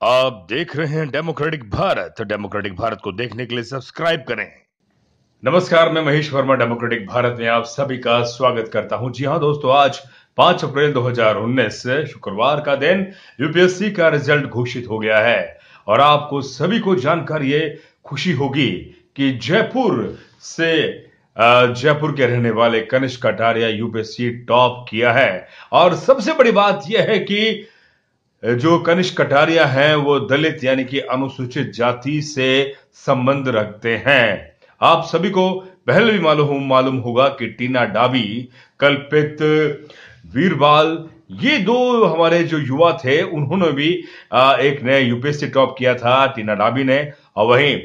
आप देख रहे हैं डेमोक्रेटिक भारत। डेमोक्रेटिक भारत को देखने के लिए सब्सक्राइब करें। नमस्कार, मैं महेश वर्मा डेमोक्रेटिक भारत में आप सभी का स्वागत करता हूं। जी हां दोस्तों, आज 5 अप्रैल 2019 शुक्रवार का दिन यूपीएससी का रिजल्ट घोषित हो गया है और आपको सभी को जानकर ये खुशी होगी कि जयपुर के रहने वाले कनिष्क कटारिया यूपीएससी टॉप किया है। और सबसे बड़ी बात यह है कि जो कनिष्क कटारिया हैं वो दलित यानी कि अनुसूचित जाति से संबंध रखते हैं। आप सभी को पहले भी मालूम होगा कि टीना डाबी, कल्पित वीरवाल, ये दो हमारे जो युवा थे उन्होंने भी एक नया यूपीएससी टॉप किया था, टीना डाबी ने। और वहीं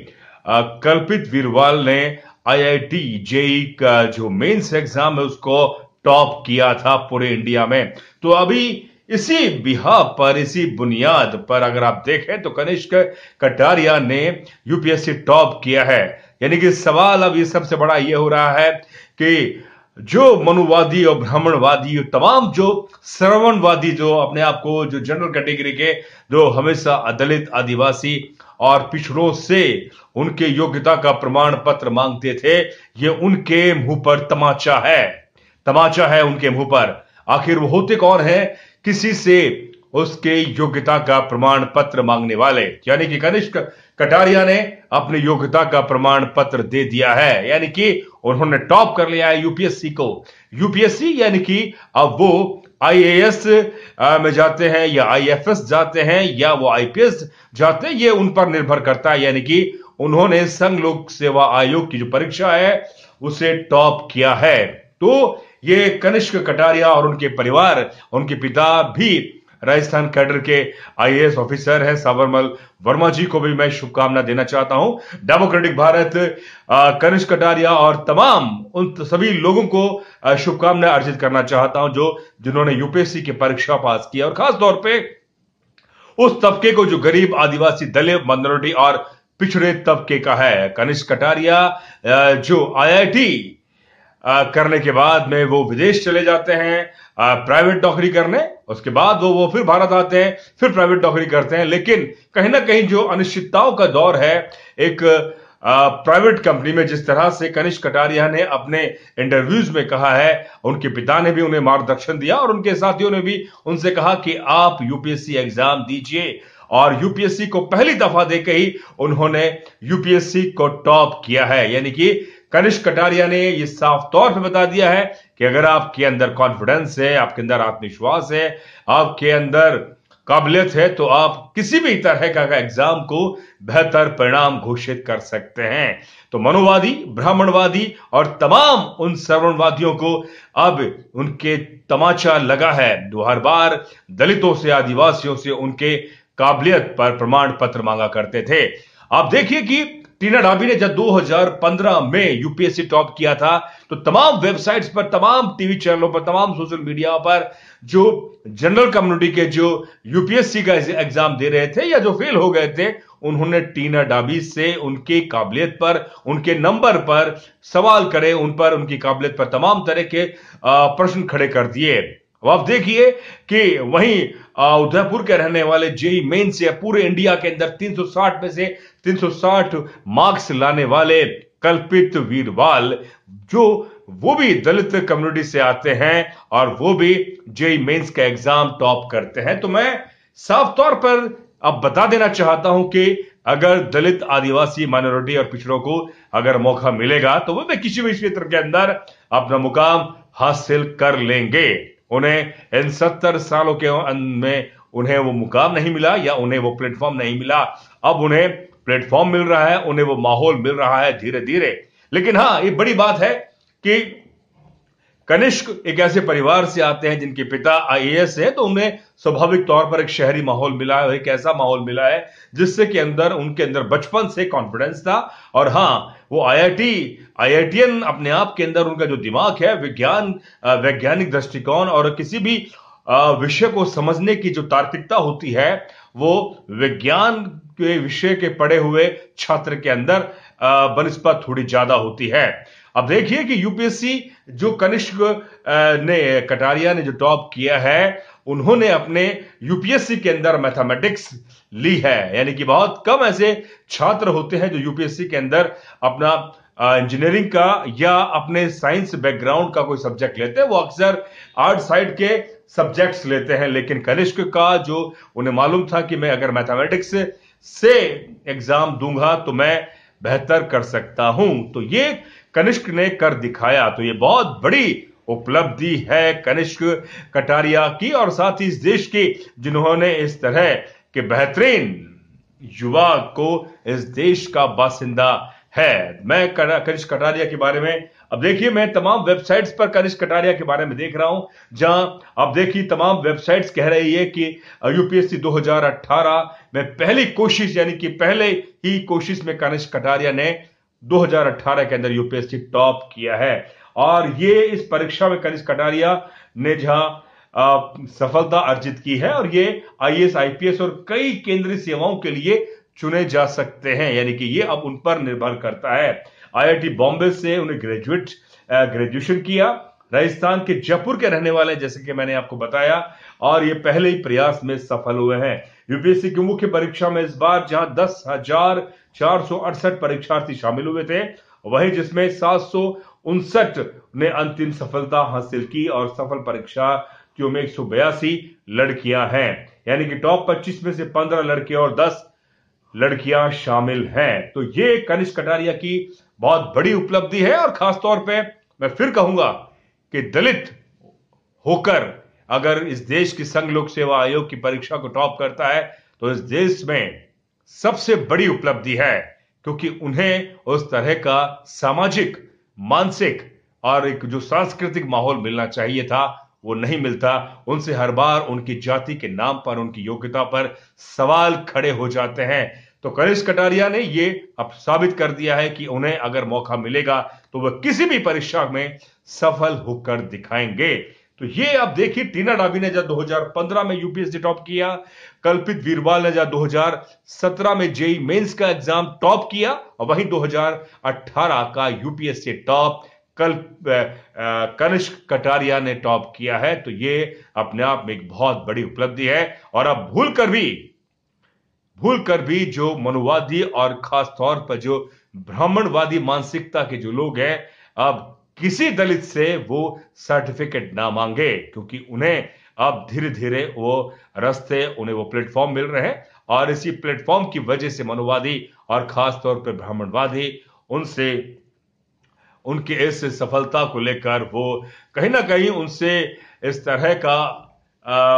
कल्पित वीरवाल ने आईआईटी जेई का जो मेंस एग्जाम है उसको टॉप किया था पूरे इंडिया में। तो अभी इसी बिहार पर, इसी बुनियाद पर अगर आप देखें तो कनिष्क कटारिया ने यूपीएससी टॉप किया है। यानी कि सवाल अब ये सबसे बड़ा ये हो रहा है कि जो मनुवादी और ब्राह्मणवादी, तमाम जो श्रवणवादी, जो अपने आप को जो जनरल कैटेगरी के, जो हमेशा दलित, आदिवासी और पिछड़ों से उनके योग्यता का प्रमाण पत्र मांगते थे, ये उनके मुंह पर तमाचा है उनके मुंह पर। आखिर वो होते कौन है? किसी से उसके योग्यता का प्रमाण पत्र मांगने वाले। यानी कि कनिष्क कटारिया ने अपनी योग्यता का प्रमाण पत्र दे दिया है, यानी कि उन्होंने टॉप कर लिया है यूपीएससी को। यूपीएससी यानी कि अब वो आईएएस में जाते हैं या आईएफएस जाते हैं या वो आईपीएस जाते हैं, ये उन पर निर्भर करता है। यानी कि उन्होंने संघ लोक सेवा आयोग की जो परीक्षा है उसे टॉप किया है। तो ये कनिष्क कटारिया और उनके परिवार, उनके पिता भी राजस्थान कैडर के आईएएस ऑफिसर हैं। साबरमल वर्मा जी को भी मैं शुभकामना देना चाहता हूं। डेमोक्रेटिक भारत कनिष्क कटारिया और तमाम उन सभी लोगों को शुभकामनाएं अर्जित करना चाहता हूं जिन्होंने यूपीएससी की परीक्षा पास की, और खास तौर पे उस तबके को जो गरीब, आदिवासी, दलित, माइनॉरिटी और पिछड़े तबके का है। कनिष्क कटारिया जो आईआईटी करने के बाद में वो विदेश चले जाते हैं प्राइवेट नौकरी करने, उसके बाद वो फिर भारत आते हैं, फिर प्राइवेट नौकरी करते हैं। लेकिन कहीं ना कहीं जो अनिश्चितताओं का दौर है एक प्राइवेट कंपनी में, जिस तरह से कनिष्क कटारिया ने अपने इंटरव्यूज में कहा है, उनके पिता ने भी उन्हें मार्गदर्शन दिया और उनके साथियों ने भी उनसे कहा कि आप यूपीएससी एग्जाम दीजिए। और यूपीएससी को पहली दफा देकर ही उन्होंने यूपीएससी को टॉप किया है। यानी कि कनिष्क कटारिया ने ये साफ तौर पे बता दिया है कि अगर आपके अंदर कॉन्फिडेंस है, आपके अंदर आत्मविश्वास है, आपके अंदर काबिलियत है, तो आप किसी भी तरह का एग्जाम को बेहतर परिणाम घोषित कर सकते हैं। तो मनुवादी, ब्राह्मणवादी और तमाम उन श्रवणवादियों को अब उनके तमाचा लगा है। हर बार दलितों से, आदिवासियों से उनके काबिलियत पर प्रमाण पत्र मांगा करते थे। आप देखिए कि टीना डाबी ने जब 2015 में यूपीएससी टॉप किया था तो तमाम वेबसाइट्स पर, तमाम टीवी चैनलों पर, तमाम सोशल मीडिया पर जो जनरल कम्युनिटी के जो यूपीएससी का एग्जाम दे रहे थे या जो फेल हो गए थे, उन्होंने टीना डाबी से उनकी काबिलियत पर, उनके नंबर पर सवाल करे, उन पर, उनकी काबिलियत पर तमाम तरह के प्रश्न खड़े कर दिए। अब आप देखिए कि वहीं उदयपुर के रहने वाले जेई मेन से पूरे इंडिया के अंदर 360 में से 360 मार्क्स लाने वाले कल्पित वीरवाल, जो वो भी दलित कम्युनिटी से आते हैं और वो भी जेई मेंस का एग्जाम टॉप करते हैं। तो मैं साफ तौर पर अब बता देना चाहता हूं कि अगर दलित, आदिवासी, माइनॉरिटी और पिछड़ों को अगर मौका मिलेगा तो वो भी किसी भी क्षेत्र के अंदर अपना मुकाम हासिल कर लेंगे। उन्हें इन 70 सालों के में उन्हें वो मुकाम नहीं मिला या उन्हें वो प्लेटफॉर्म नहीं मिला, अब उन्हें प्लेटफॉर्म मिल रहा है, उन्हें वो माहौल मिल रहा है धीरे धीरे। लेकिन हां, ये बड़ी बात है कि कनिष्क एक ऐसे परिवार से आते हैं जिनके पिता आईएएस है, तो उन्हें स्वाभाविक तौर पर एक शहरी माहौल मिला है, एक ऐसा माहौल मिला है जिससे कि उनके अंदर बचपन से कॉन्फिडेंस था। और हां, वो आईआईटीएन अपने आप के अंदर उनका जो दिमाग है, वैज्ञानिक दृष्टिकोण और किसी भी विषय को समझने की जो तार्किकता होती है, वो विज्ञान के विषय के पढ़े हुए छात्र के अंदर बनिस्बत थोड़ी ज्यादा होती है। अब देखिए कि यूपीएससी जो कनिष्क कटारिया ने जो टॉप किया है, उन्होंने अपने यूपीएससी के अंदर मैथमेटिक्स ली है। यानी कि बहुत कम ऐसे छात्र होते हैं जो यूपीएससी के अंदर अपना इंजीनियरिंग का या अपने साइंस बैकग्राउंड का कोई सब्जेक्ट लेते हैं, वो अक्सर आर्ट साइड के सब्जेक्ट्स लेते हैं। लेकिन कनिष्क का जो उन्हें मालूम था कि मैं अगर मैथमेटिक्स से एग्जाम दूंगा तो मैं बेहतर कर सकता हूं, तो ये कनिष्क ने कर दिखाया। तो ये बहुत बड़ी उपलब्धि है कनिष्क कटारिया की और साथ ही इस देश की, जिन्होंने इस तरह के बेहतरीन युवा को इस देश का बासिंदा है। मैं कनिष्क कटारिया के बारे में अब देखिए, मैं तमाम वेबसाइट्स पर कनिष्क कटारिया के बारे में देख रहा हूं, जहां अब देखिए तमाम वेबसाइट्स कह रही है कि यूपीएससी 2018 में पहली कोशिश, यानी कि पहले ही कोशिश में कनिष्क कटारिया ने 2018 के अंदर यूपीएससी टॉप किया है। और ये इस परीक्षा में कनिष्क कटारिया ने जहां सफलता अर्जित की है, और ये आईएएस आईपीएस और कई केंद्रीय सेवाओं के लिए चुने जा सकते हैं। यानी कि ये अब उन पर निर्भर करता है। आईआईटी बॉम्बे से उन्हें ग्रेजुएशन किया। राजस्थान के जयपुर के रहने वाले, जैसे कि मैंने आपको बताया, और ये पहले ही प्रयास में सफल हुए हैं। यूपीएससी की मुख्य परीक्षा में इस बार जहां 10,468 परीक्षार्थी शामिल हुए थे, वहीं जिसमें 759 ने अंतिम सफलता हासिल की और सफल परीक्षार्थियों में 182 लड़कियां हैं। यानी कि टॉप 25 में से 15 लड़के और 10 लड़कियां शामिल हैं। तो ये कनिष्क कटारिया की बहुत बड़ी उपलब्धि है। और खासतौर पे मैं फिर कहूंगा कि दलित होकर अगर इस देश की संघ लोक सेवा आयोग की परीक्षा को टॉप करता है तो इस देश में सबसे बड़ी उपलब्धि है, क्योंकि उन्हें उस तरह का सामाजिक, मानसिक और एक जो सांस्कृतिक माहौल मिलना चाहिए था वो नहीं मिलता। उनसे हर बार उनकी जाति के नाम पर, उनकी योग्यता पर सवाल खड़े हो जाते हैं। तो कनिष्क कटारिया ने ये अब साबित कर दिया है कि उन्हें अगर मौका मिलेगा तो वह किसी भी परीक्षा में सफल होकर दिखाएंगे। तो ये अब देखिए, टीना डाबी ने जब 2015 में यूपीएससी टॉप किया, कल्पित वीरवाल ने जब 2017 में जेईई मेंस का एग्जाम टॉप किया, और वहीं 2018 का यूपीएससी टॉप कनिष्क कटारिया ने टॉप किया है। तो ये अपने आप में एक बहुत बड़ी उपलब्धि है। और अब भूलकर भी जो मनुवादी और खास तौर पर जो ब्राह्मणवादी मानसिकता के जो लोग हैं, अब किसी दलित से वो सर्टिफिकेट ना मांगे, क्योंकि उन्हें अब धीरे धीरे वो उन्हें वो प्लेटफॉर्म मिल रहे हैं। और इसी प्लेटफॉर्म की वजह से मनुवादी और खास तौर पर ब्राह्मणवादी उनसे, उनकी इस सफलता को लेकर वो कहीं ना कहीं उनसे इस तरह का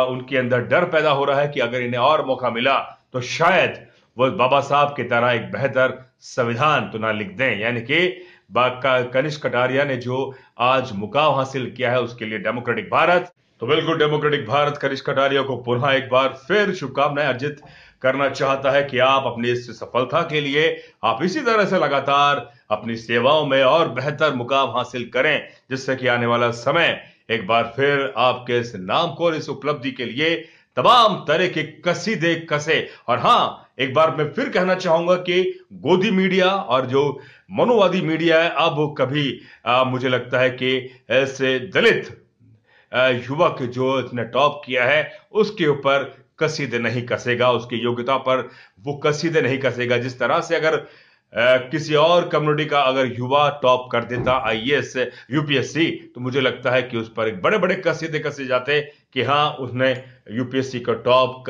उनके अंदर डर पैदा हो रहा है कि अगर इन्हें और मौका मिला तो शायद वो बाबा साहब की तरह एक बेहतर संविधान तो ना लिख दें। यानी कि कनिष्क कटारिया ने जो आज मुकाम हासिल किया है उसके लिए डेमोक्रेटिक भारत, तो बिल्कुल डेमोक्रेटिक भारत कनिष्क कटारिया को पुनः एक बार फिर शुभकामनाएं अर्जित करना चाहता है कि आप अपनी इस सफलता के लिए आप इसी तरह से लगातार अपनी सेवाओं में और बेहतर मुकाम हासिल करें, जिससे कि आने वाला समय एक बार फिर आपके इस नाम को और इस उपलब्धि के लिए तमाम तरह के कसीदे कसे। और हां, एक बार मैं फिर कहना चाहूंगा कि गोदी मीडिया और जो मनुवादी मीडिया है, अब कभी मुझे लगता है कि ऐसे दलित युवक जो इसने टॉप किया है उसके ऊपर कसीदे नहीं कसेगा, उसकी योग्यता पर वो कसीदे नहीं कसेगा। जिस तरह से अगर किसी और कम्युनिटी का अगर युवा टॉप कर देता आईएएस यूपीएससी, तो मुझे लगता है कि उस पर एक बड़े बड़े कसीदे कसे जाते कि हाँ, उसने यूपीएससी को टॉप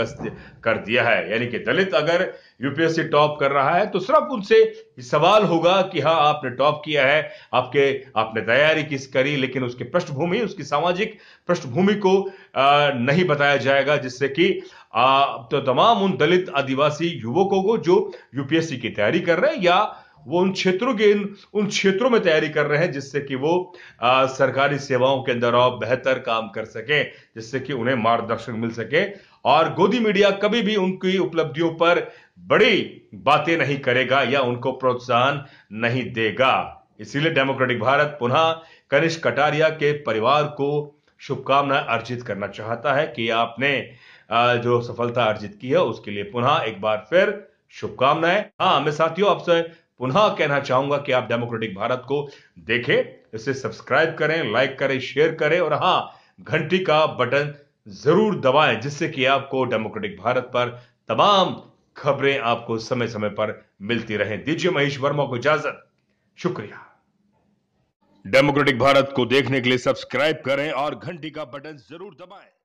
कर दिया है। यानी कि दलित अगर यूपीएससी टॉप कर रहा है तो सिर्फ उनसे सवाल होगा कि हाँ, आपने टॉप किया है, आपने तैयारी किस करी, लेकिन उसकी पृष्ठभूमि, उसकी सामाजिक पृष्ठभूमि को नहीं बताया जाएगा, जिससे कि तो तमाम उन दलित आदिवासी युवकों को जो यूपीएससी की तैयारी कर रहे हैं या वो उन क्षेत्रों में तैयारी कर रहे हैं, जिससे कि वो सरकारी सेवाओं के अंदर और बेहतर काम कर सके, जिससे कि उन्हें मार्गदर्शन मिल सके। और गोदी मीडिया कभी भी उनकी उपलब्धियों पर बड़ी बातें नहीं करेगा या उनको प्रोत्साहन नहीं देगा। इसीलिए डेमोक्रेटिक भारत पुनः कनिष्क कटारिया के परिवार को शुभकामनाएं अर्जित करना चाहता है कि आपने जो सफलता अर्जित की है उसके लिए पुनः एक बार फिर शुभकामनाएं। हाँ, मैं साथियों आपसे पुनः कहना चाहूंगा कि आप डेमोक्रेटिक भारत को देखें, इसे सब्सक्राइब करें, लाइक करें, शेयर करें और हाँ, घंटी का बटन जरूर दबाएं, जिससे कि आपको डेमोक्रेटिक भारत पर तमाम खबरें आपको समय समय पर मिलती रहें। दीजिए महेश वर्मा को इजाजत। शुक्रिया। डेमोक्रेटिक भारत को देखने के लिए सब्सक्राइब करें और घंटी का बटन जरूर दबाएं।